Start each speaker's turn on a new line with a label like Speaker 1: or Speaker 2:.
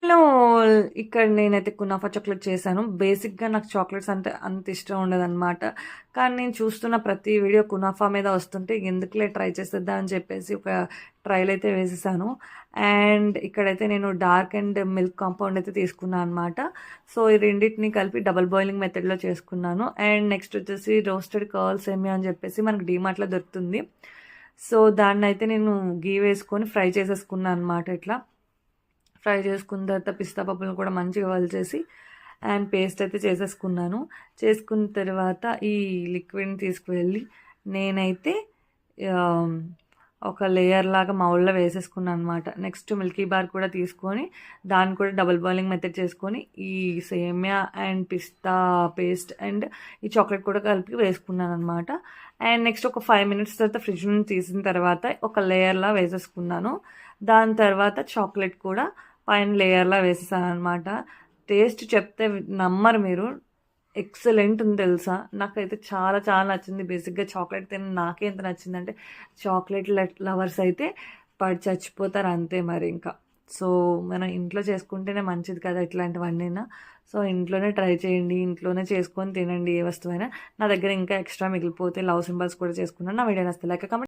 Speaker 1: లో ఇక్కడ నేనైతే కునాఫా చాక్లెట్ చేశాను. బేసిక్‌గా నాకు చాక్లెట్స్ అంటే అంత ఇష్టం ఉండదనమాట. కానీ నేను చూస్తున్న ప్రతి వీడియో కునాఫా మీద వస్తుంటే ఎందుకులే ట్రై చేసేద్దాం అని చెప్పేసి ఒక ట్రైల్ అయితే వేసేసాను. అండ్ ఇక్కడైతే నేను డార్క్ అండ్ మిల్క్ కాంపౌండ్ అయితే తీసుకున్నాను అనమాట. సో, ఈ రెండిటిని కలిపి డబుల్ బాయిలింగ్ మెథడ్‌లో చేసుకున్నాను. అండ్ నెక్స్ట్ వచ్చేసి రోస్టెడ్ కర్ల్ సేమియా అని చెప్పేసి మనకు డీమార్ట్‌లో దొరుకుతుంది. సో, దాన్నయితే నేను గీ వేసుకొని ఫ్రై చేసేసుకున్నాను అనమాట ఇట్లా. ఫ్రై చేసుకున్న తర్వాత పిస్తా పప్పులను కూడా మంచిగా వలిచేసి అండ్ పేస్ట్ అయితే చేసేసుకున్నాను. చేసుకున్న తర్వాత ఈ లిక్విడ్ని తీసుకువెళ్ళి నేనైతే ఆహ్, ఒక లేయర్ లాగా మౌల్డ్‌లో వేసేసుకున్నాను అనమాట. నెక్స్ట్ మిల్కీ బార్ కూడా తీసుకొని దాన్ని కూడా డబుల్ బాయిలింగ్ మెథడ్ చేసుకొని ఈ సేమియా అండ్ పిస్తా పేస్ట్ అండ్ ఈ చాక్లెట్ కూడా కలిపి వేసుకున్నాను అనమాట. అండ్ నెక్స్ట్ ఒక 5 మినిట్స్ తర్వాత ఫ్రిడ్జ్ నుంచి తీసిన తర్వాత ఒక లేయర్‌లా వేసేసుకున్నాను. దాని తర్వాత చాక్లెట్ కూడా పైన లేయర్‌లా వేసేసాననమాట. టేస్ట్ చెప్తే నమ్మరు మీరు. ఎక్సలెంట్ ఉంది తెలుసా! నాకైతే చాలా చాలా నచ్చింది. బేసిక్‌గా చాక్లెట్ తిని నాకే ఎంత నచ్చిందంటే చాక్లెట్ లవర్స్ అయితే పడి చచ్చిపోతారు అంతే మరి ఇంకా. సో, మనం ఇంట్లో చేసుకుంటేనే మంచిది కదా ఇట్లాంటివన్నీనా. సో, ఇంట్లోనే ట్రై చేయండి. ఇంట్లోనే చేసుకొని తినండి ఏ వస్తువైనా. నా దగ్గర ఇంకా ఎక్స్ట్రా మిగిలిపోతే లవ్ సింబల్స్ కూడా చేసుకున్నాను. నా వీడియో నచ్చితే లైక్, కామెంట్